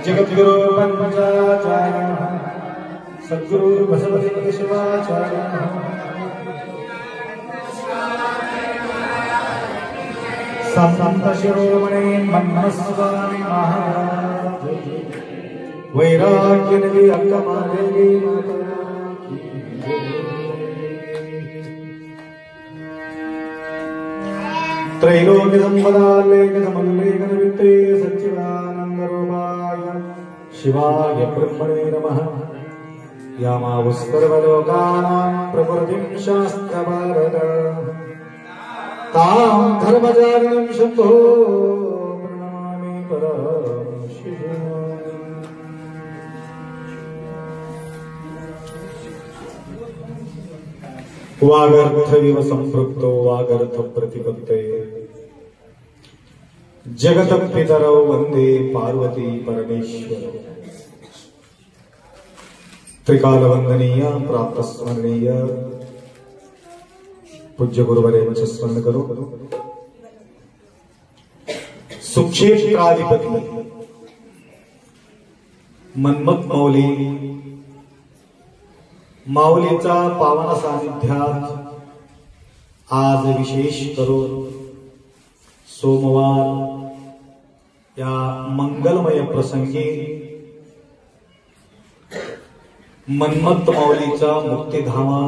जगद्गुरु पंचाचार्य सद्गुरु बसवलिंगेश्वराचार्य संत शिरोमणि ब्रह्मस्वामी महाराज वैराग्य निधि अक्कमादेवी त्रैलोक्य संपदा लेख समन्वेकन वित्ते सच्चिदानंद रूपाय शिवाय ब्रह्मणे नमः यामावस्कर्वलोकानां प्रकृतिं शास्त्रभारत तां धर्मचारिणीं शम्भो प्रणमामि परं शिवम्। वागर्थविव संपृक्तो वागर्थ प्रतिपत्तये जगत पितरौ वंदे पार्वती परमेश्वरौ। त्रिकाल वंदनीय प्राप्त स्मरणीय पूज्य गुरुवर्यांचे स्मरण करो। सुक्षेत्राधिपती मन्मथ माऊली माऊलीचा पावन सानिध्यात आज विशेष करून सोमवार या मंगलमय प्रसंगी मन्मथ माऊलीचा मुक्तिधामा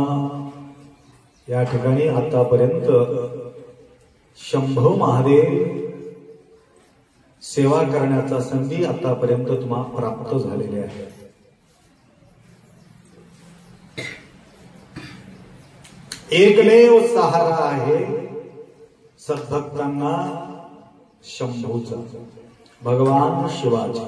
या ठिकाणी आतापर्यंत शंभो महादेव सेवा करण्याचा संधी आतापर्यंत तुम्हाला प्राप्त झालेली आहे। एकमेव सहारा आहे सद्भक्तांना शंभूचा भगवान शिवाचा।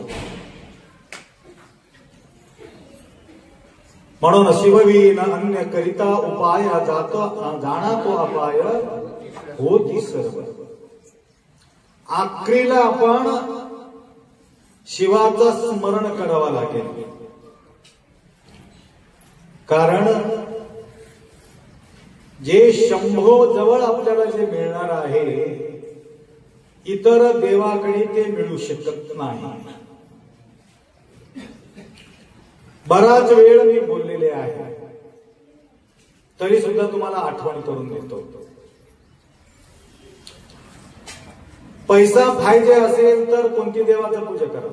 म्हणून शिववीन अन्य करिता उपाय जाणा तो अपाय होती सर्व। आखरीला आपण शिवाचं स्मरण करावं लागेल, कारण जे शंभो जवळ आपल्याला जे मिळणार आहे इतर देवाकडे ते मिळू शकत नाही। बराच वेळ मी बोललेले आहे तरी सुद्धा तुम्हाला आठवण करून देतो। पैसा पाहिजे असेल तर कोणती देवाचं पूजा करा,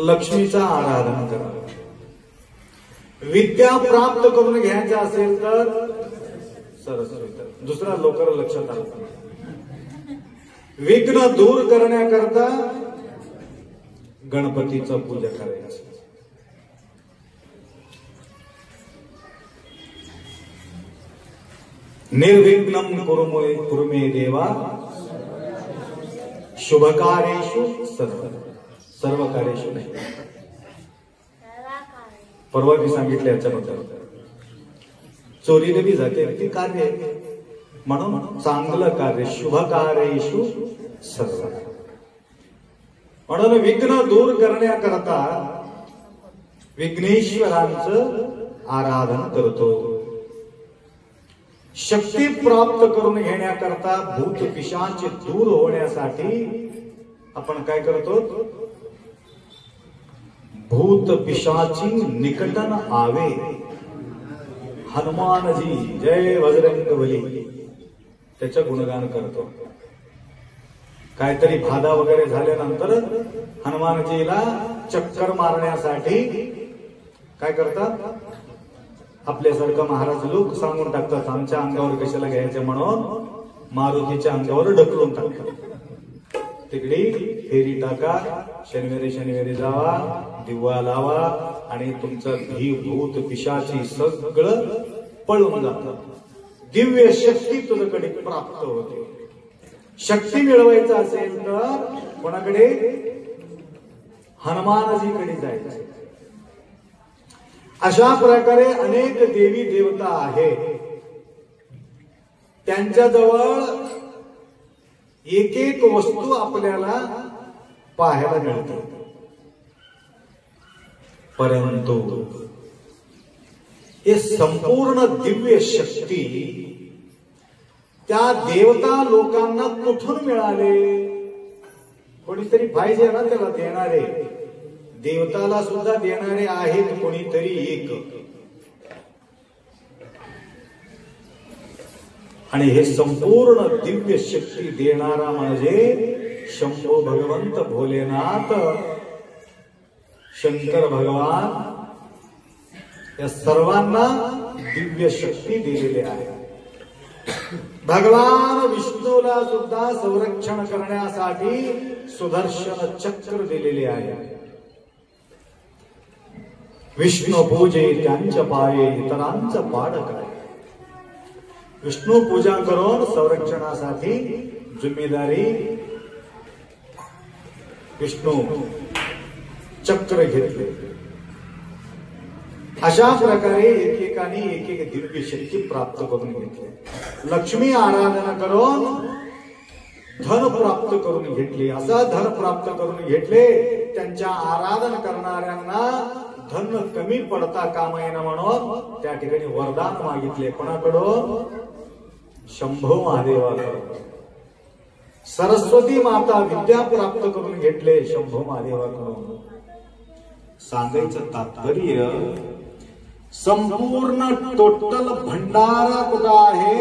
लक्ष्मीचा आराधना करा। विद्या प्राप्त करून घ्यायचं असेल तर सरस्वती, दुसरा लवकर लक्षात आलं। विघ्न दूर करण्याकरता गणपतीचं पूजा करायची। निर्विघ्नं कुरु मे देवा शुभकार्येषु सर्व कार्येषु नाही। परवा मी सांगितलं याच्याबद्दल चोरीने बी जाते ती कार्य आहे, म्हणून चांगलं कार्य शुभ कार्येषु सर्व। म्हणून विघ्न दूर करण्याकरता विघ्नेश्वरांचं आराधन करतो। शक्ती प्राप्त करून घेण्याकरता भूत पिशाच दूर होण्यासाठी आपण काय करतो, भूत पिशाची निकटन आवे हनुमानजी जय बजरंगबली त्याचं गुणगान करतो. काहीतरी बाधा वगैरे झाल्यानंतर हनुमानजीला चक्कर मारण्यासाठी काय करतात, आपल्यासारखं महाराज लोक सांगून टाकतात आमच्या अंगावर कशाला घ्यायचं म्हणून मारुतीच्या अंगावर ढकलून टाकतात. तिकडे फेरी टाका, शनिवारी जावा, दिवा लावा आणि तुमचं भी भूत पिशाची सगळं पळून जातं. दिव्य शक्ती तुझ्याकडे प्राप्त होते. शक्ती मिळवायचं असेल तर कोणाकडे, हनुमानजीकडे जायचं. अशा प्रकारे अनेक देवी देवता आहेत, त्यांच्याजवळ एक एक वस्तू आपल्याला पाहायला मिळते. परंतु हे संपूर्ण दिव्य शक्ती त्या देवता लोकांना कुठून मिळाले? कोणीतरी पाहिजे ना त्याला देणारे. देवताला सुद्धा देणारे आहेत कोणीतरी एक. आणि हे संपूर्ण दिव्य शक्ती देणारा म्हणजे शंभो भगवंत भोलेनाथ शंकर भगवान. या सर्वांना दिव्य शक्ती दिलेली आहे. भगवान विष्णूला सुद्धा संरक्षण करण्यासाठी सुदर्शन चक्र दिलेले आहे. विष्णू पूजे त्यांच्या पाये इतरांचं पाडक आहे. विष्णू पूजा करून संरक्षणासाठी जिम्मेदारी विष्णू चक्र घेतले. अशा प्रकारे एकेकाने एक एक दिव्य शक्ती प्राप्त करून घेतली. लक्ष्मी आराधना करून धन प्राप्त करून घेतले. असं धन प्राप्त करून घेतले त्यांच्या आराधना करणाऱ्यांना धन कमी पडता कामा येणं म्हणून त्या ठिकाणी वरदान मागितले. कोणाकडून? शंभो महादेवाकडून. सरस्वती माता विद्या प्राप्त करून घेतले शंभो महादेवाकडून. सांगायचं तात्पर्य संपूर्ण टोटल भंडारा कुठं आहे?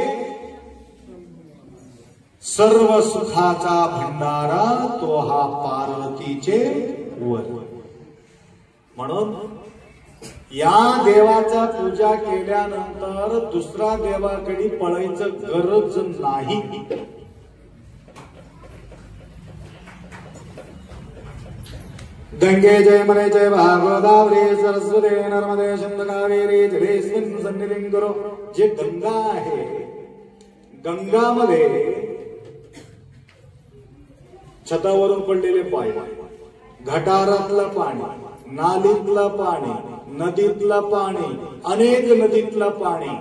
सर्व सुखाचा भंडारा तो हा पार्वतीचे वर. म्हणून या देवाचा पूजा केल्यानंतर दुसरा देवाकडे पळायचं गरज नाही. गंगे जय मने जय भागोदावरी सरस्वती नर्मदे सिंधु कावेरी जलेस्मिन् सन्निधिं कुरु. जे गंगा आहे, गंगामध्ये छतावरून पडलेले पाणी, घटारातलं पाणी, नालीतलं पाणी, नदीतलं पाणी, अनेक नदीतलं पाणी,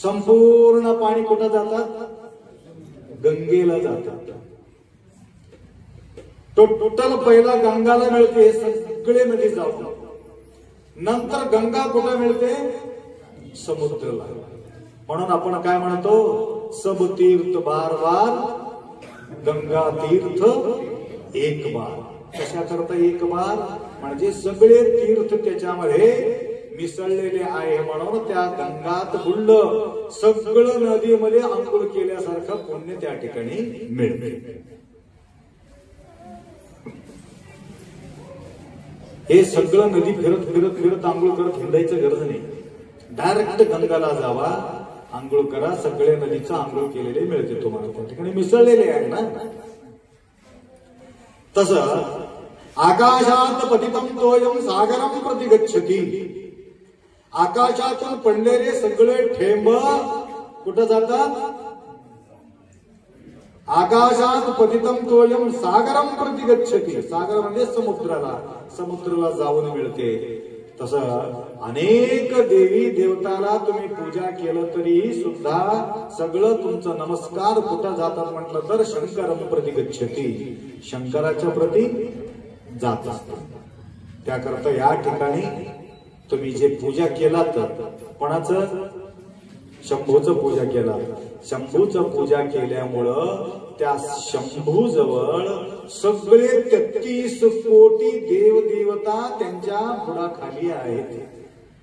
संपूर्ण पाणी कुठं जातात? गंगेला जातात. टोटल पहिला गंगाला मिळते सगळे नदी जाऊन. नंतर गंगा कुठं मिळते? समुद्राला. म्हणून आपण काय म्हणतो? सब तीर्थ बार बार, गंगा तीर्थ एक बार. कशा करता एक बार? म्हणजे सगळे तीर्थ त्याच्यामध्ये मिसळलेले आहे म्हणून त्या गंगात बुडलं सगळं नदीमध्ये अंघोळ केल्यासारखं पुण्य त्या ठिकाणी मिळते. हे सगळं नदी फिरत फिरत फिरत आंघोळ करत हिंडायचं गरज नाही. डायरेक्ट गंगाला जावा, आंघोळ करा, सगळ्या नदीचं आंघोळ केलेले मिळते तुम्हाला. त्या ठिकाणी मिसळलेले आहे ना. तसं आकाशात पतितं तोयं सागरं प्रति गच्छति. आकाशातून पडलेले सगळे थेंब कुठं जातात? आकाशात पतितं तोयं सागरं प्रति गच्छति. सागर म्हणजे समुद्राला जाऊन मिळते. तसं अनेक देवी देवताला तुम्ही पूजा केलं तरी सुद्धा सगळं तुमचं नमस्कार कुठं जातात म्हटलं तर शंकरं प्रति गच्छति. शंकराच्या प्रति जात असतात. त्याकरता या ठिकाणी तुम्ही जे पूजा केला तर कोणाचं? शंभूचं पूजा केला. शंभूचं पूजा केल्यामुळं त्या शंभू जवळ सगळे 33 कोटी देवदेवता त्यांच्या बुडाखाली आहेत.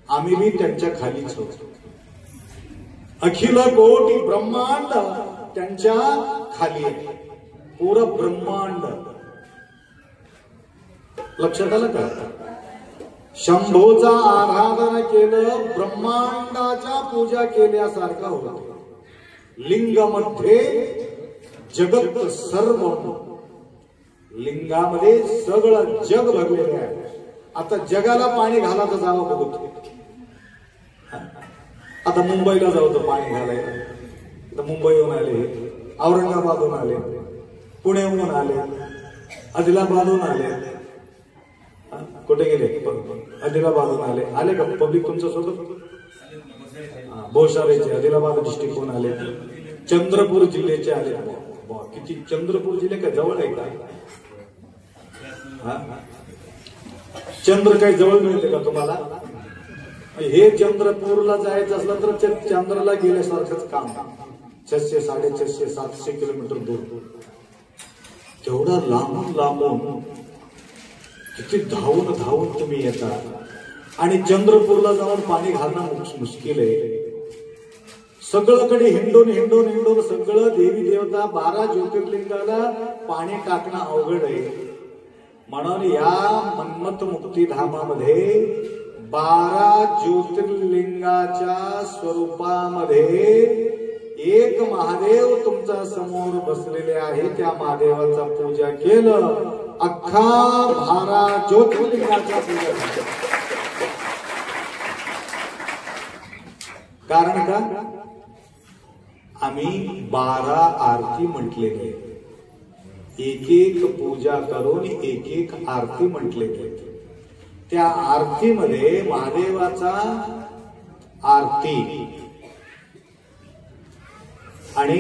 आम्ही बी त्यांच्या खालीच होतो. अखिल कोटी ब्रह्मांड त्यांच्या खाली आहे. पूर्ण ब्रह्मांड. लक्षात आलं का? शंभूचा आराधना केलं ब्रह्मांडाच्या पूजा केल्यासारखा होतो. लिंगामध्ये जगत सर्व, लिंगामध्ये सगळं जग भरलेलं आहे. आता जगाला पाणी घाला तर जावं बघतो. आता मुंबईला जाऊ तर पाणी घालायला. आता मुंबईहून आले, औरंगाबादहून आले, पुण्याहून आले, आदिलाबादहून आले. कुठे गेले? आदिलाबादहून आले का पब्लिक तुमच्या सोबत? भोसारेचे आदिलाबाद डिस्ट्रिक्टहून आले, चंद्रपूर जिल्ह्याचे आले. किती? चंद्रपूर जिल्हे काय जवळ आहे का? चंद्र काही जवळ मिळते का तुम्हाला? हे चंद्रपूरला जायचं असलं तर चंद्राला गेल्यासारखंच काम. 600, 650, 700 किलोमीटर दूर. तेवढा लांबून किती धावून धावून तुम्ही येता आणि चंद्रपूरला जाऊन पाणी घालणं मुश्किल आहे. सगळीकडे हिंडून सगळं देवी देवता 12 ज्योतिर्लिंगाला पाणी टाकणं अवघड आहे. म्हणून या मन्मथ मुक्तीधामामध्ये 12 ज्योतिर्लिंगाच्या स्वरूपामध्ये एक महादेव तुमच्या समोर बसलेले आहे. त्या महादेवाचा पूजा केलं, अख्खा 12 ज्योतिर्लिंगाचा पूजा केलं. कारण का? आम्ही 12 आरती म्हटलेले, एक एक पूजा करून एक एक आरती म्हटलेले. त्या आरतीमध्ये महादेवाचा आरती आणि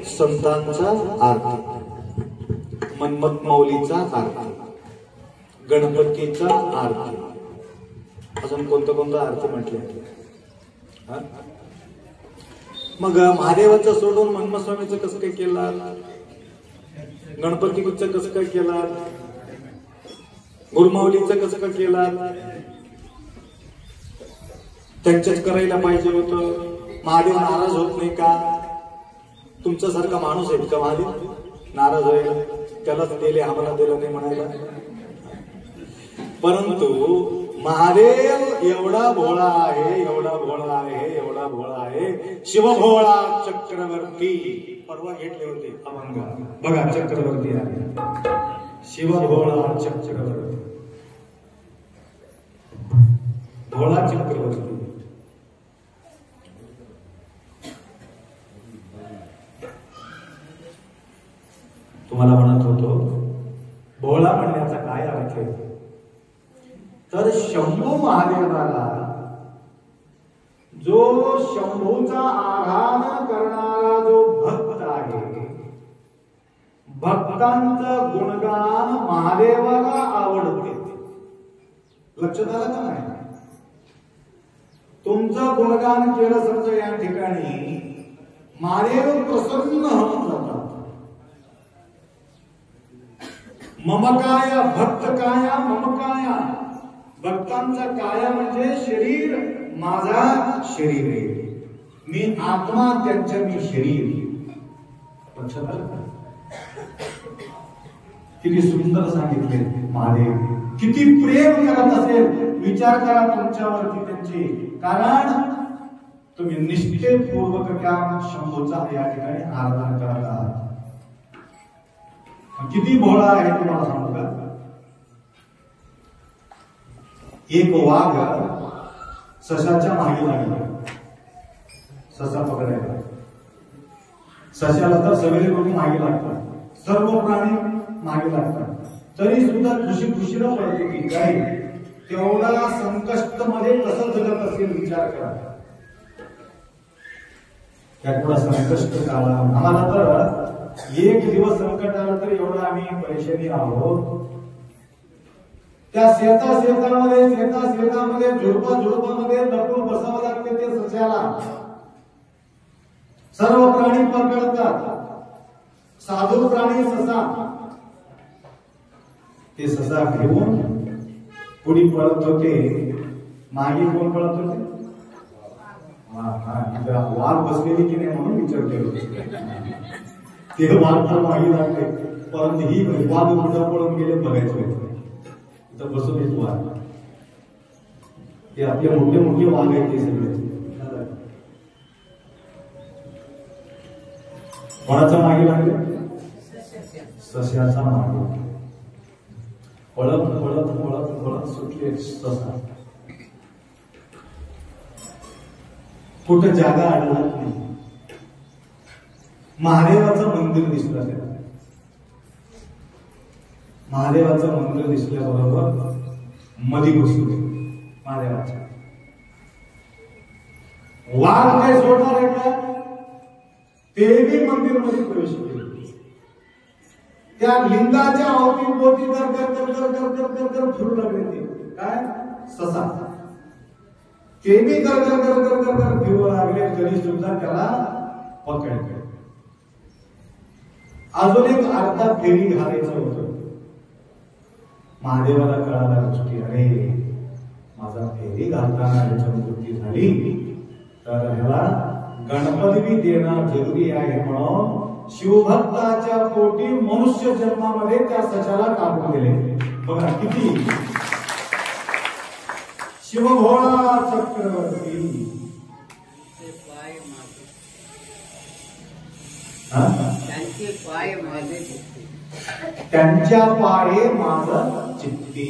संतांचा आरती, मन्मथ माऊलीचा आरती, गणपतीचा आरती, अजून कोणतं आरती म्हटले. मग महादेवाचं सोडून मन्मथ स्वामीचं कसं काय केलं? गणपतीचं कसं काय केलं? गुरुमाऊलीचं कसं काय केलं? त्यांच्याच करायला पाहिजे होतं. महादेव नाराज होत नाही का? तुमच्यासारखा माणूस आहेत का महादेव नाराज व्हायला? त्यालाच दिले आम्हाला दिलं नाही म्हणायला. परंतु महादेव एवढा भोळा आहे, एवढा भोळा आहे, एवढा भोळा आहे. शिवभोळा चक्रवर्ती. परवा घेतले होते अभंग बघा, चक्रवर्ती आहे. शिवभोळा चक्रवर्ती, भोळा चक्रवर्ती. तुम्हाला म्हणत होतो भोळा म्हणण्याचा काय अर्थ आहे? तर शंभू महादेवाला जो शंभूचा आराधना करणारा जो भक्त आहे, भक्तांचं गुणगान महादेवाला आवडते. लक्षात आलं का नाही? तुमचं गुणगान केलं समजा या ठिकाणी, महादेव प्रसन्न होऊन जातात. ममकाया भक्त काया ममकाया. भक्तांचा काया म्हणजे शरीर, माझा शरीर आहे, मी आत्मा, त्यांचं मी शरीर. लक्षात आलं? किती सुंदर सांगितले महादेव. किती प्रेम करत असेल विचार करा तुमच्यावरती त्यांचे. कारण तुम्ही निष्ठेपूर्वक त्या शंभूचा या ठिकाणी आराधना करत आहात. किती भोळा आहे तुम्हाला सांगू का? एक वाघ सशाच्या मागे लागला. ससा पकडायला, सशाला तर सगळे लोक मागे लागतात, सर्व प्राणी मागे लागतात. तरी सुद्धा खुशीला पडतो की काय तेवढा संकष्ट मध्ये कसं जगत असेल विचार करा. त्यामुळे संकष्ट काळा आम्हाला तर एक दिवस संकट आलं तर एवढं आम्ही परेशानी आहोत. त्या शेतामध्ये झुडपामध्ये लपून बसावं लागते. ते सस्याला सर्व प्राणी पकडतात. साधू प्राणी ससा, ते ससा घेऊन पुढे पळत होते. मागे कोण पळत होते? वाघ बसलेली की नाही म्हणून विचार केला. ते वाघ तर मागे लागले, परंतु ही वाघ कुठं पळून गेले बघायचं होतं. तिथं बसून येत वाघ, ते आपले मोठे मोठे वाघ आहेत ते सगळे. कोणाचा मागे लागले? सस्याचा मागे. पळत पळत पळत पळत सुटले ससा. कुठं जागा आढळत नाही. महादेवाचं मंदिर दिसलं त्याला. महादेवाचं मंदिर दिसल्याबरोबर मधी घुसले महादेवाच्या. वाघ काय सोडणार आहे का? ते बी मंदिर मध्ये प्रवेश केले. त्या लिंगाच्या अवतीभोवती कर कर कर कर कर कर कर कर फिरू लागले. ते काय ससा, ते बी कर कर कर कर कर कर फिरू लागले, तरी सुद्धा त्याला पकडले. अजून एक अर्धा फेरी घालायचं होतं. महादेवाला कळाला गोष्टी, अरे माझा फेरी घालताना याच्या मृत्यू झाली तर ह्याला गणपती बी देणं जरुरी आहे, म्हणून शिवभक्ताच्या पोटी मनुष्य जन्मामध्ये त्या सशाला टाकून दिले. बघा किती शिवभोळा चक्रवर्ती. त्यांच्या पाये माझं चित्ती.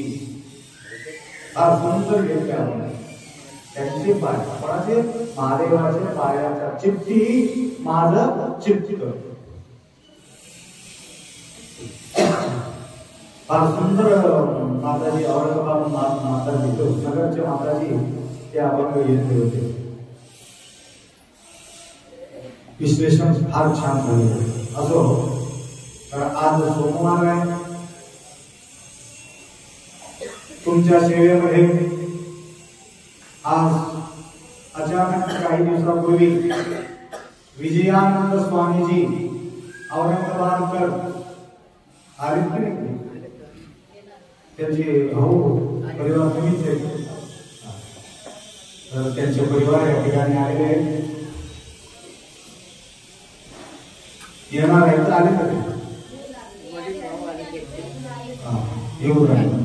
हा सुंदर घेतल्या. त्यांचे पाय कोणाचे? महादेवाच्या पायाच्या चित्ती माझं चित्त. फार सुंदर माताजी, औरंगाबाद माताजी, नगरचे माताजी ते अभंग घेतले होते. विश्लेषण फार छान झाले. असो, तर आज सोमवार आहे. तुमच्या सेवेमध्ये आज अचानक काही दिवसापूर्वी विजयानंद स्वामीजी औरंगाबादकर आले. त्यांचे भाऊ परिवार तुम्हीच आहे, तर त्यांचे परिवार या ठिकाणी आलेले आहेत. येणार आहे तर आले का? येऊ राहिले.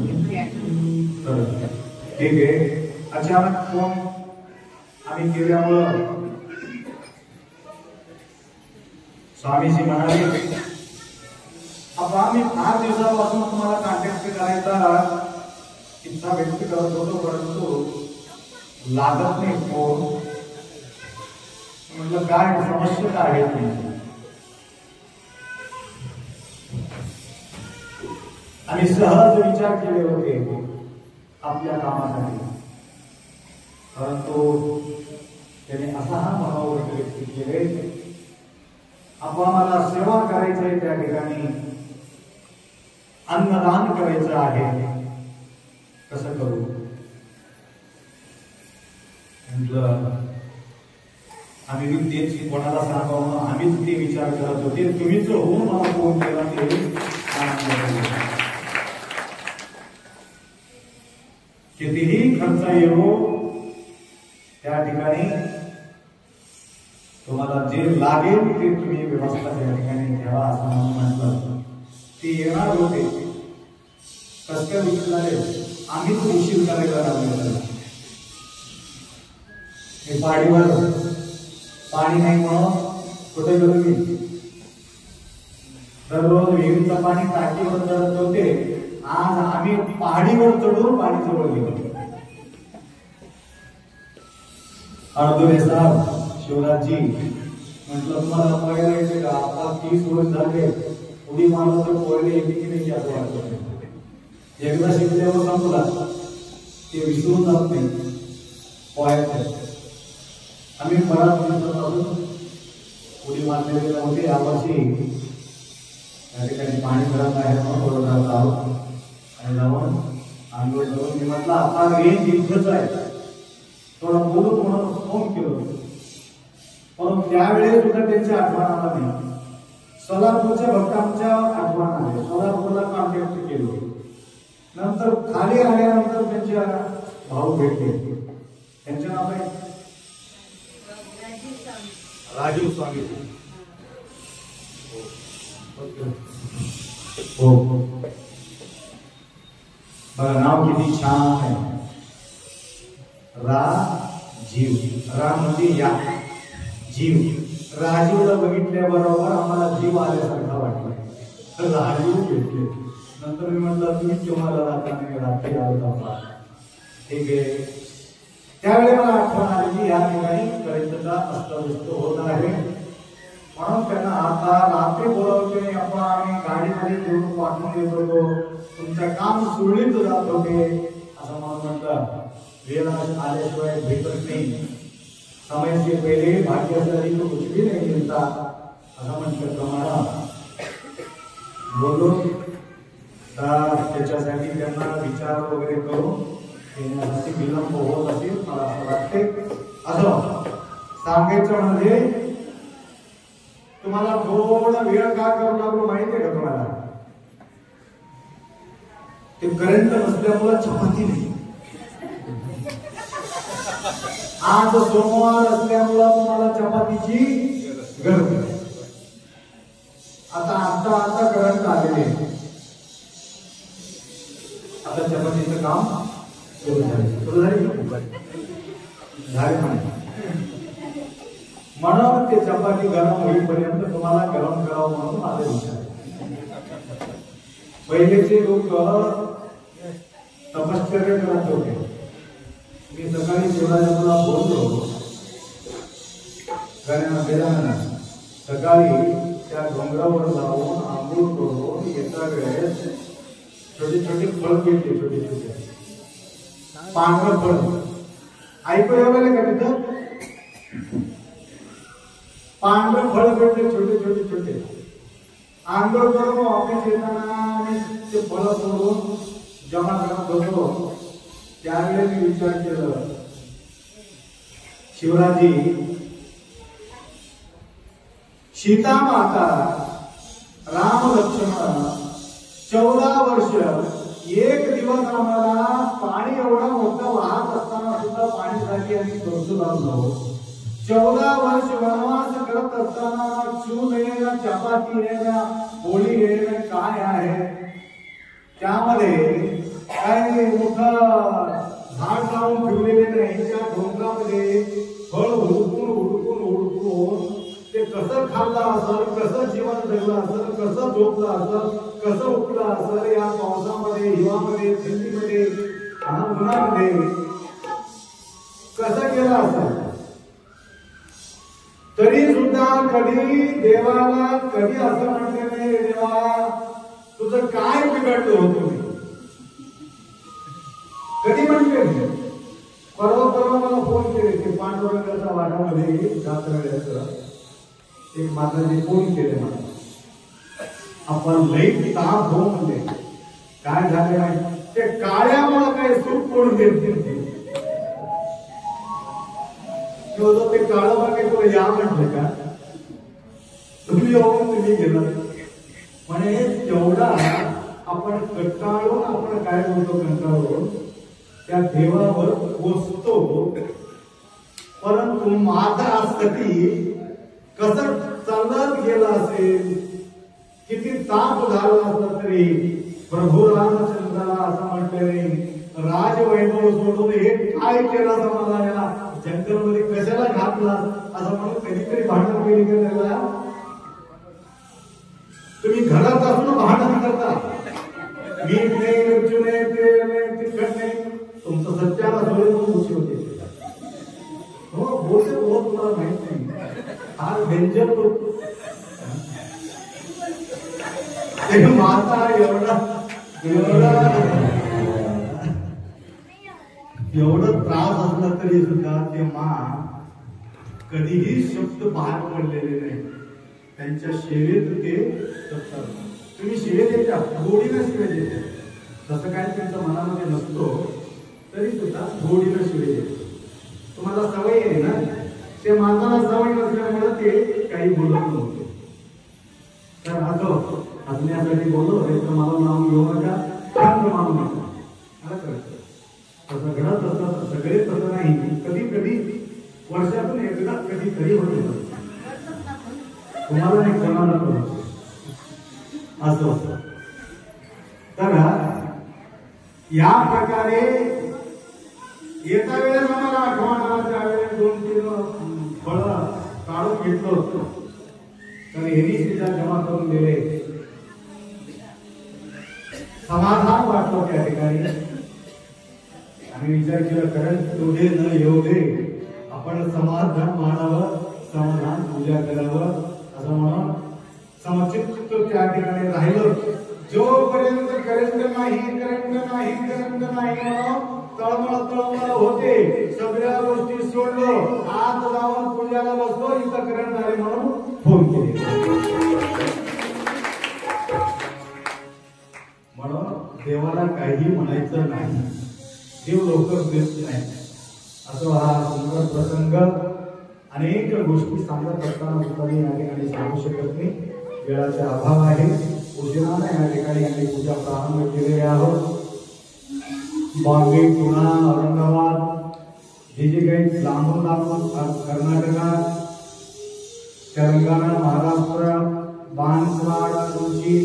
ठीक आहे. अचानक फोन आम्ही केल्यामुळं स्वामीजी म्हणाले, आता आम्ही 5 दिवसापासून तुम्हाला कॉन्टॅक्ट करायचा इच्छा व्यक्त करत होतो, परंतु लागत नाही फोन. म्हटलं काय समस्या काय आहे? आम्ही सहज विचार केले होते आपल्या कामासाठी, परंतु त्याने असा हा भाव व्यक्त केले, आम्हाला सेवा करायचं आहे, त्या ठिकाणी अन्नदान करायचं आहे, कसं करू? म्हटलं आम्ही तेच कोणाला सांगावं, आम्हीच ते विचार करत होते. तुम्हीच होऊन मला फोन केला ते कितीही खर्च येवो, त्या ठिकाणी तुम्हाला जे लागेल ते तुम्ही व्यवस्था त्या ठिकाणी ठेवा असं म्हणून म्हटलं. ते येणार होते, कसं काय विचारले, आम्ही तो उशीर करायला लागलो. हे पाडीवर पाणी नाही म्हणून कुठे गेलो मी. दररोज विहिरीचं पाणी टाकीवर चढत होते, आज आम्ही पहाडीवर चढून पाणी जवळ गेलो. अर्धोरे साहेब, शिवराजजी म्हटलं तुम्हाला पोहायला येते का? आता 30 वर्ष झाले, उडी मारलं तर पोहायला येते की नाही असं वाटतं. एकदा शिकल्यावर संपला ते विसरून जात नाही पोहायचं. आम्ही बराच दिवसापासून उडी मारलेले नव्हते. यावर्षी त्या ठिकाणी पाणी भरत आहे म्हणून थोडं जात आहोत आणि जाऊन आंघोळ करून मी म्हटलं आता रेंज इथंच आहे, थोडं बोलू म्हणून फोन केलो. परंतु त्यावेळेस सुद्धा त्यांची आठवण आला नाही. सोलापूरच्या भक्तांच्या आठवण आली, सोलापूरला कॉन्टॅक्ट केलो. नंतर खाली आल्यानंतर त्यांच्या भाऊ भेटले. त्यांचे नाव काय? राजीव स्वामी. हो बघा नाव किती छान आहे. राजीव. रा म्हणजे या, जीव. राजीवला बघितल्याबरोबर आम्हाला जीव आल्यासारखा वाटला. तर राजीव भेटले. नंतर मी म्हटलं तुम्ही तुम्हाला रात्री आलो होता. ठीक आहे. त्यावेळी मला आठवण आली की या ठिकाणी कळीचा अस्तव्यस्त होत आहे, म्हणून त्यांना आता रात्री बोलवते. आपण आम्ही गाडीमध्ये घेऊन पाठवून देत होतो, तुमचं काम सुरळीत जात होते असं म्हणून म्हटलं. वेळ आल्याशिवाय भेटत नाही. समय से पहले भाग्यशाली तो कुछ भी नहीं मिलता असं म्हटलं प्रमाण बोललो. तर त्याच्यासाठी त्यांना विचार वगैरे करून येण्यासाठी विलंब होत असेल मला असं वाटते. असं सांगायचं म्हणजे तुम्हाला थोडा वेळ का करू लागलो माहिती आहे का तुम्हाला? ते करंट नसल्यामुळे चपाती नाही. आज सोमवार असल्यामुळे तुम्हाला चपातीची गरज आहे. आता करंट आलेले, आता चपातीचं काम सुरू झाले. म्हणून ते चपाती गरम होईपर्यंत तुम्हाला गरम करावं म्हणून माझा विचार. पहिलेचे लोक तपश्चर्या करत होते. मी सकाळी शिवराजाला बोललो सकाळी त्या डोंगरावर जाऊन आंघोळ करून येता वेळेस छोटे छोटे फळ घेतले. छोटे छोटे पांढरं फळ ऐकू वगैरे का तिथं? पांढरं फळ भेटले छोटे छोटे छोटे. आंघोळ करून ऑफिस येताना ते फळ तोडून जमा करत होतो. त्यावेळेस मी विचार केलं, शिवराजी सीता माता राम लक्ष्मण 14 वर्ष एक दिवस आम्हाला पाणी एवढा मोठा वाहत असताना सुद्धा पाणीसाठी आम्ही गरजू लागलो. 14 वर्ष वनवास करत असताना चूल आहे ना, चपाती आहे ना, पोळी आहे ना, काय आहे त्यामध्ये काय मोठं झाड लावून ठेवलेले नाही. त्या डोंगरामध्ये फळ हुडकून हुडकून हुडकून ते कसं खाल्लं असेल, कसं जीवन जगलं असेल, कसं झोपलं असेल, कसं उठलं असेल, या पावसामध्ये, हिवामध्ये, थंडीमध्ये, उन्हामध्ये कसं केलं असेल, तरी सुद्धा कधी देवाला कधी असं म्हटलं नाही, देवा तुझं काय बिघडलं होतं. कधी म्हटले नाही. परवा मला फोन केले ते पांडुरंगाच्या वाटामध्ये जात वेळेस एक माताजी फोन केले मला. आपण लई ताप हो म्हणजे काय झाले नाही, ते काळ्यामुळे काही सुख कोण देत नाही. ते काळं बागे तुला या म्हटलं का, तुम्ही येऊन तुम्ही गेला म्हणे. तेवढा आपण कंटाळून आपण काय बोलतो, कंटाळून त्या देवावर पोचतो. परंतु माझा कधी कसं चालत गेला असेल, किती ताप झाला असला तरी प्रभू रामचंद्राला असं म्हटले, राजवैभव सोडून हे काय केलं असं मला या जंगलमध्ये कशाला घातला असं म्हणून कधीतरी भांडण केली का त्याला? तुम्ही घरात असून भांडण करता, मीठ नाही, मिरची नाही, तेल नाही, तिखट नाही, तुमचं सत्याला थोडे उशी होते. हो बोलते हो, तुम्हाला माहित नाही फार डेंजर लोक. ते माता एवढं त्रास असला तरी सुद्धा ते कधीही शब्द बाहेर पडलेले नाही. त्यांच्या सेवेत ते करतात. तुम्ही शिवे देता, गोडीनं शिवे देते, तसं काय त्यांच्या मनामध्ये नसतो तरी सुद्धा गोडीनं शिवे देते. तुम्हाला सवय आहे ना, ते माणसाला सवय नसल्यामुळे ते काही बोलत नव्हते. तर असं हसण्यासाठी बोललो, तर मला नाव घेऊ नका, मानू नका. तसं घडत असतं वर्षातून एकदा कधीतरी होते, तुम्हाला नाही कोणाला असं होतं. तर या प्रकारे येता वेळेस आम्हाला आठवण त्यावेळेस 2-3 फळं काढून घेतलं होतं. तर हेनी सुद्धा जमा करून दिले. समाधान वाटलं त्या ठिकाणी. आम्ही विचार केला, कारण तुझे न येऊ दे, आपण समाधान मानावं, समाधान पूजा करावं असं म्हणून समचित्त त्या ठिकाणी राहिलं. जोपर्यंत करंट नाही म्हणून तळमळ होते, सगळ्या गोष्टी सोडलो, आत जाऊन पूजाला बसलो, इथं करंट आले म्हणून फोन केले. म्हणून देवाला काही म्हणायचं नाही, देव लवकर देत नाही. असं हा सुंदर प्रसंग अनेक गोष्टी सांगत असताना सुद्धा या ठिकाणी सांगू शकत नाही, वेळाचा अभाव आहे. उशिराने या ठिकाणी आम्ही पूजा प्रारंभ केलेली आहोत. बॉम्बे, पुणे, औरंगाबाद हे जे काही लांबून कर्नाटकात, तेलंगणा, महाराष्ट्र, बांसवाड, कोची,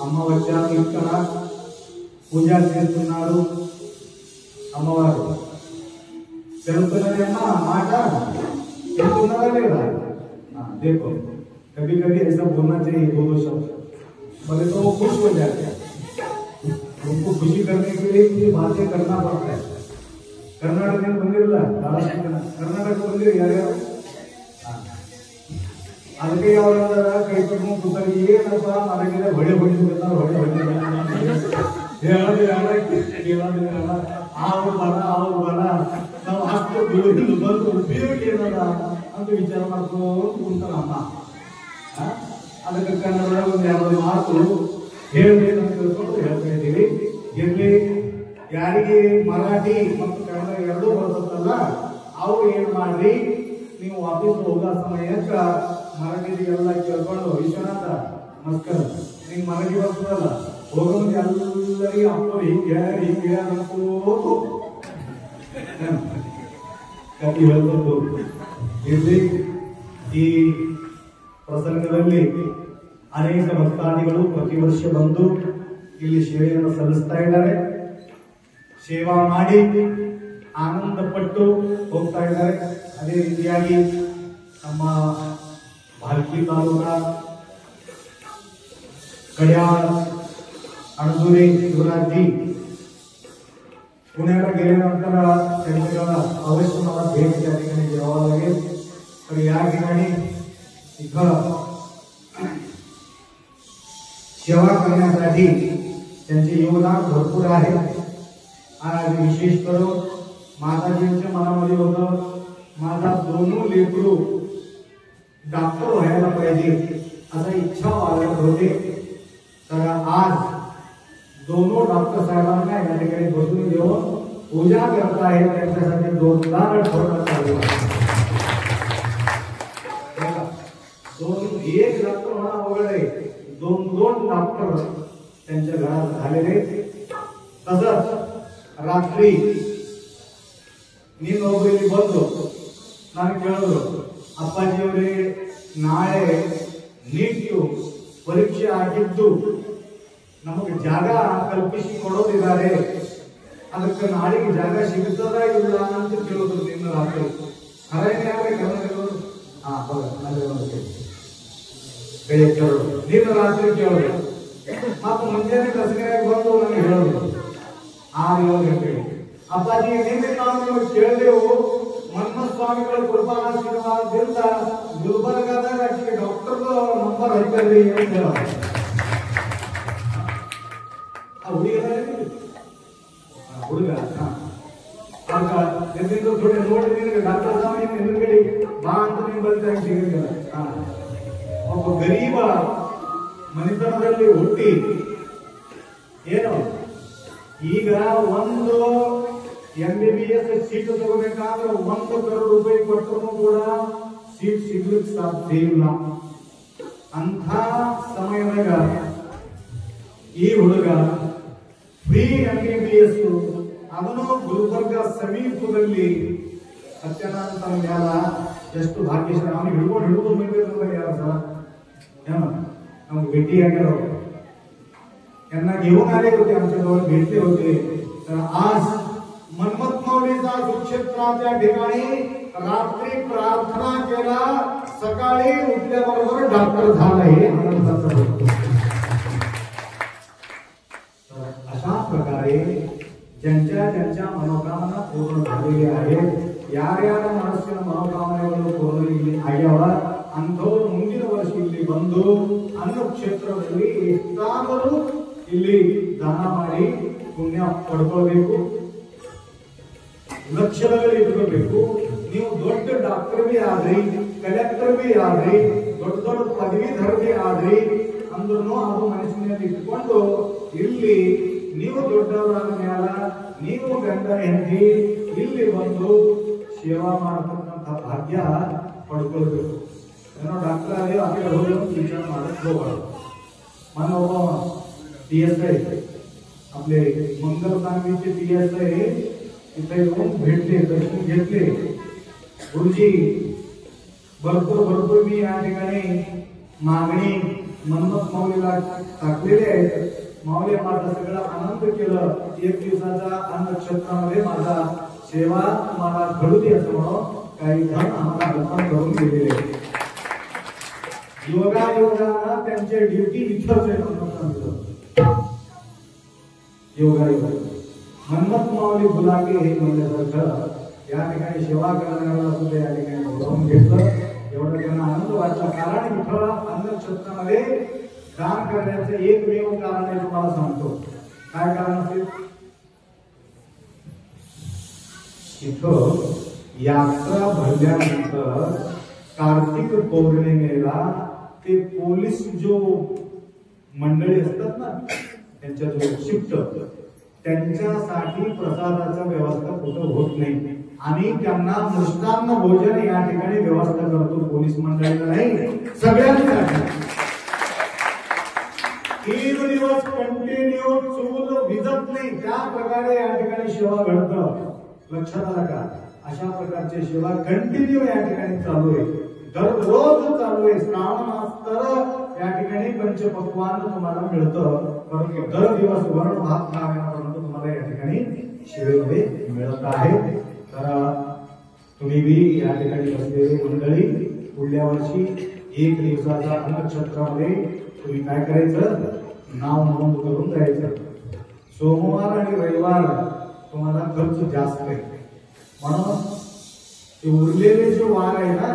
అమ్మవచ్చా ఇక్కడ పూజ చేస్తున్నారు. అమ్మవారు తెలుస్తున్నదేమా మాట తెలుస్తున్నారా లేదా? देखो कभी कभी ऐसा बोलना चाहिए, 2 शब्द बोले तो वो खुश हो जाते हैं. उनको खुशी करने के लिए ये बातें करना पड़ता है. कर्नाटक मंदिर कर्नाटक मंदिर यार ಅದಕ್ಕೆ ಯಾವಾಗ ಕೈಕೊಂಡು ಕೂತಾರೆ, ಏನಪ್ಪ ನನಗೆ ಹೊಳೆ ಹೊಡಿಸ್ಬೇಕು, ಹೊಳೆ ಹೊಡಿಲ್ಲ ಅವ್ರು ಬರ ನಾವು ಅಷ್ಟು ಬಂದು ಉಪಯೋಗ ಏನದ ಅಂತ ವಿಚಾರ ಮಾಡ್ಕೊಂಡು ಕುಂತಾರಮ್ಮ. ಅದಕ್ಕೆ ಕನ್ನಡ ಒಂದು 2 ಮಾತು ಹೇಳ್ಬೇಕು ಅಂತ ತಿಳ್ಕೊಂಡು ಹೇಳ್ತಾ ಇದ್ದೀವಿ. ಇರ್ಲಿ, ಯಾರಿಗೆ ಮರಾಠಿ ಮತ್ತು ಕನ್ನಡ ಎರಡೂ ಬರ್ತಲ್ಲ ಅವ್ರು ಏನ್ ಮಾಡ್ರಿ, ನೀವು ಆಫೀಸ್ ಹೋಗೋ ಸಮಯಕ್ಕ ಮರಾಠಿಗೆಲ್ಲ ಕೇಳ್ಕೊಂಡು, ವಿಶ್ವನಾಥ ನಮಸ್ಕಾರ, ನಿಂಗೆ ಮರಾಠಿ ಬರ್ತದಲ್ಲ, ಹೋಗೋ ಎಲ್ಲರಿಗೆ ಅಪ್ಪ ಹಿಂಗೆ ಕತಿ ಹೇಳ್ಕೊಂಡು ಇರ್ಲಿ. ಈ ಪ್ರಸಂಗದಲ್ಲಿ ಅನೇಕ ಭಕ್ತಾದಿಗಳು ಪ್ರತಿ ವರ್ಷ ಬಂದು ಇಲ್ಲಿ ಸೇವೆಯನ್ನು ಸಲ್ಲಿಸ್ತಾ ಇದ್ದಾರೆ. ಸೇವಾ ಮಾಡಿ ಆನಂದ ಪಟ್ಟು ಹೋಗ್ತಾ ಇದ್ದಾರೆ. ಅದೇ ರೀತಿಯಾಗಿ ನಮ್ಮ भालकी तालुका कड्याळ अणदुरे शिवराजजी पुण्याला गेल्यानंतर त्यांच्या अवश्य मला भेट त्या ठिकाणी द्यावा लागेल. तर या ठिकाणी इथं सेवा करण्यासाठी त्यांचे योगदान भरपूर आहे. आज विशेष करून माताजींच्या मनामध्ये होतं, माझा 2 लेकरू डॉक्टर व्हायला पाहिजे असा इच्छा बाळगत होते. तर आज 2 डॉक्टर साहेबांना या ठिकाणी बसून घेऊन पूजा करत आहेत. त्यांच्यासाठी जोरदार ठोका चालू आहे. 1 डॉक्टर होणं अवघड आहे, 2 डॉक्टर त्यांच्या घरात झालेले. तसंच रात्री ನೀನು ಒಬ್ಬರಿಗೆ ಬಂದು ನಾನು ಕೇಳಿದ್ರು, ಅಪ್ಪಾಜಿಯವರೇ ನಾಳೆ ನೀಟು ಪರೀಕ್ಷೆ ಆಗಿದ್ದು ನಮಗೆ ಜಾಗ ಕಲ್ಪಿಸಿ ಕೊಡೋದಿದ್ದಾರೆ, ಅದಕ್ಕೆ ನಾಳೆಗೆ ಜಾಗ ಸಿಗುತ್ತದ ಇಲ್ಲ ಅಂತ ಕೇಳಿದ್ರು. ನಿನ್ನ ರಾತ್ರಿ ನಿನ್ನ ರಾತ್ರಿ ಕೇಳಿದ್ರು. ಮತ್ತು ಮುಂಜಾನೆ ದಸರಾಗಿ ಬಂದು ನನಗೆ ಹೇಳಿದ್ರು 6-7 ಗಂಟೆಗೆ, ಅಪ್ಪಾಜಿ ನಿನ್ನೆ ನಾವು ನಿಮಗೆ ಕೇಳಿದೆವು, ಮನ್ಮಥ ಸ್ವಾಮಿಗಳ ಕೃಪಾಶೀರ್ವಾದದಿಂದ ಗುಲ್ಬರ್ಗಾದಾಗ ಡಾಕ್ಟರ್ ನಂಬರ್ ಐತಲ್ರಿ ಅಂತ ಹೇಳ. ಹುಡುಗ ಎಲ್ಲಿಂದ ಥೋಡೆ ನೋಡಿ ನಿನಗೆ ಡಾಕ್ಟರ್ ಸ್ವಾಮಿ ಹಿಂದ್ಗಡೆ ಬಾ ಅಂತ ನೀವು ಬಲ್ತಾಗ ಸಿಗಲಿಲ್ಲ. ಒಬ್ಬ ಗರೀಬ ಮನೆತನದಲ್ಲಿ ಹುಟ್ಟಿ ಏನು ಈಗ ಒಂದು MBBS ಸೀಟ್ ತಗೋಬೇಕಾದ್ರೆ 1 ಕರೋड़ ರೂಪಾಯಿ ಕೊಟ್ಟರು ಕೂಡ ಸೀಟ್ ಸಿಗ್ಲಿಕ್ಕೆ ಸಾಧ್ಯ ಇಲ್ಲ. ಅಂಥ ಸಮಯದಾಗ ಈ ಹುಡುಗ ಫ್ರೀ MBBS ಅದನ್ನು ಗುಲ್ಬರ್ಗ ಸಮೀಪದಲ್ಲಿ सत्यानंद संघाला ಎಷ್ಟು ಭಾಗ್ಯಶಾಲಿ ಅವನು ಹಿಡ್ಕೊಂಡು ಬಂದಿರೋ ಯಾರು ಸಲ ಏನು नमक भेटी त्यांना घेऊन आले होते आमच्याजवळ भेटले होते तर आज मनमत माऊलीचा सुक्षेत्राच्या ठिकाणी रात्री प्रार्थना केला सकाळी उठल्याबरोबर डॉक्टर झाला हे आनंदाचं होतं अशा प्रकारे ज्यांच्या मनोकामना पूर्ण झालेल्या आहेत ಯಾರ್ಯಾರ ಮನಸ್ಸಿನ ಮನೋಕಾಮನೆಗಳು ಪೂರ್ಣ ಆಗ್ಯಾವ ಅಂಥವ್ರು ಮುಂದಿನ ವರ್ಷ ಇಲ್ಲಿ ಬಂದು ಅನ್ನಕ್ಷೇತ್ರದಲ್ಲಿ ಎಷ್ಟಾದರೂ ಇಲ್ಲಿ ದಾನ ಮಾಡಿ ಪುಣ್ಯ ಪಡ್ಕೊಳ್ಬೇಕು ಲಕ್ಷಣಗಳು ಇಟ್ಕೋಬೇಕು ನೀವು ದೊಡ್ಡ ಡಾಕ್ಟರ್ ಬಿ ಆದ್ರಿ ಕಲೆಕ್ಟರ್ ಬಿ ಆದ್ರಿ ದೊಡ್ಡ ದೊಡ್ಡ ಪದವೀಧರ ಬಿ ಆದ್ರಿ ಅಂದ್ರೂ ಅದು ಮನಸ್ಸಿನಲ್ಲಿ ಇಟ್ಕೊಂಡು ಇಲ್ಲಿ ನೀವು ದೊಡ್ಡವರಾದ ಮ್ಯಾಲ ನೀವು ಗಂಡ ಹೆಂಡತಿ ಇಲ್ಲಿ ಬಂದು ಸೇವಾ ಮಾಡತಕ್ಕಂಥ ಭಾಗ್ಯ ಪಡ್ಕೊಳ್ಬೇಕು ಏನೋ ಡಾಕ್ಟರ್ ಆಗಿ ಆ ಕಡೆ ಹೋಗಿ ವಿಚಾರ ಮಾಡಕ್ ಹೋಗಬಾರ್ದು मला PSI आपले मंगल सांगलीचे PSI इथे येऊन भेटले दर्शन घेतले गुरुजी भरपूर मी या ठिकाणी मागणी मनमत माऊलीला टाकलेली आहे माऊली माझा सगळा आनंद केलं एक दिवसाचा अन्नक्षेत्रामध्ये माझा सेवा तुम्हाला घडू दे असं म्हणून काही जण आम्हाला अर्पण करून दिलेले योगायोगाला त्यांचे ड्युटी इथंच आहे योगायोग मनमत माऊली बुलाके हे म्हणल्यासारखं या ठिकाणी सेवा करणाऱ्याला सुद्धा या ठिकाणी बोलावून घेतलं एवढं त्यांना आनंद वाटला कारण इथं अन्नक्षेत्रामध्ये दान करण्याचं एकमेव कारण आहे तुम्हाला सांगतो काय कारण असेल इथं यात्रा भरल्यानंतर कार्तिक पौर्णिमेला ते पोलीस जो मंडळी असतात ना त्यांच्या जो शिफ्ट त्यांच्यासाठी प्रसादाचा व्यवस्था कुठं होत नाही आणि त्यांना मृष्टान्न भोजन या ठिकाणी व्यवस्था करतो पोलीस मंडळीला नाही सगळ्यांसाठी 3 दिवस कंटिन्यू चूल भिजत नाही त्या प्रकारे या ठिकाणी सेवा घडतं लक्षात आलं का अशा प्रकारची सेवा कंटिन्यू या ठिकाणी चालू आहे दररोज चालू आहे श्रावण मास तर या ठिकाणी पंचपक्वान्न तुम्हाला मिळतं परंतु दर दिवस वरण भात खाण्यापर्यंत तुम्हाला या ठिकाणी सेवेमध्ये मिळत आहे तर तुम्ही बी या ठिकाणी बसलेली मंडळी पुढल्या वर्षी 1 दिवसाच्या अन्नक्षेत्रामध्ये तुम्ही काय करायचं नाव नोंद करून जायचं सोमवार आणि रविवार तुम्हाला खर्च जास्त आहे म्हणून ते उरलेले जे वार आहे ना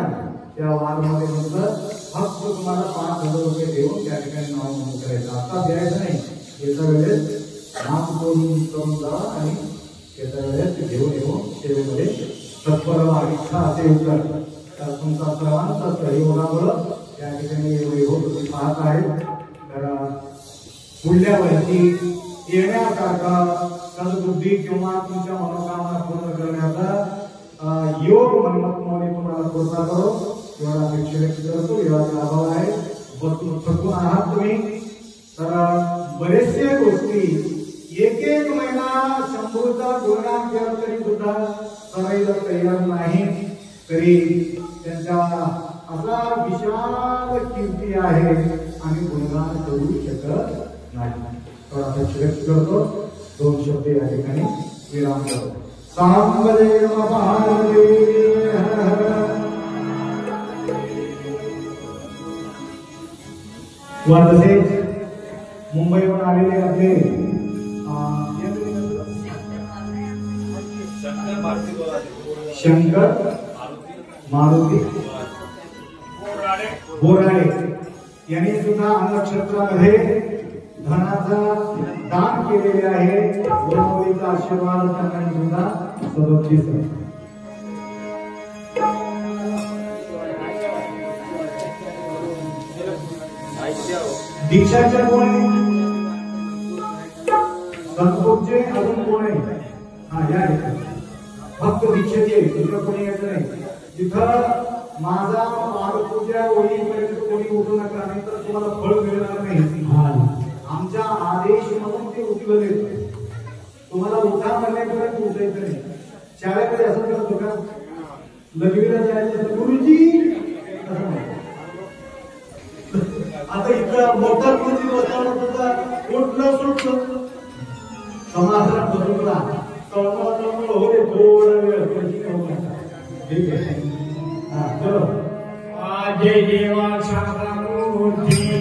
त्या वारमध्ये म्हटलं फक्त तुम्हाला 5,000 रुपये देऊन त्या ठिकाणी नाव नोंद करायचं आता द्यायचं नाही याच्या वेळेस नाम करून जा आणि त्याच्या वेळेस ते घेऊन येऊन सेवेमध्ये तत्पर इच्छा असेल तर तुमचा सर्वांचा सहयोगामुळे त्या ठिकाणी वैभव तुम्ही पाहत आहे तर पुढल्या वर्षी येण्यासारखा सद्बुद्धी किंवा तुमच्या मनोकामना पूर्ण करण्याचा योग मनमत माऊली तुम्हाला पूर्ण करो एवढा अपेक्षा व्यक्त करतो एवढा अभाव आहे थकून आहात तुम्ही तर बरेचसे गोष्टी एक महिना शंभूचा गुणगान केला तरी सुद्धा करायला तयार नाही तरी त्यांच्या असा विशाल कीर्ती आहे आणि गुणगान करू शकत नाही थोडा अपेक्षा व्यक्त करतो 2 शब्द या ठिकाणी विराम करतो सांबदेव तसेच मुंबईहून आलेले आपले शंकर मारुती बोराडे यांनी सुद्धा अन्नक्षेत्रामध्ये धनाचा दान केलेले आहे गुरुमाऊलीचा आशीर्वाद त्यांना सुद्धा सदोतीस दीक्षाच्या कोण संतोषचे अजून कोण आहे हा या फक्त दीक्षेचे दुसरं कोणी यायचं नाही तिथं माझा पादपूजा होईपर्यंत कोणी उठू नका नाही तर तुम्हाला फळ मिळणार नाही आमच्या आदेश म्हणून ते उठलं तुम्हाला उठा म्हणण्यापर्यंत उठायचं नाही शाळेमध्ये असं करतो का लग्नाला जायचं तर गुरुजी आता इतका मोठा गुरुजी बसवला सुद्धा कुठलं सुटलं समाजात बसवला समाजात हो रे थोडा वेळ ठीक आहे हा चलो जय देवा शास्त्रमूर्ती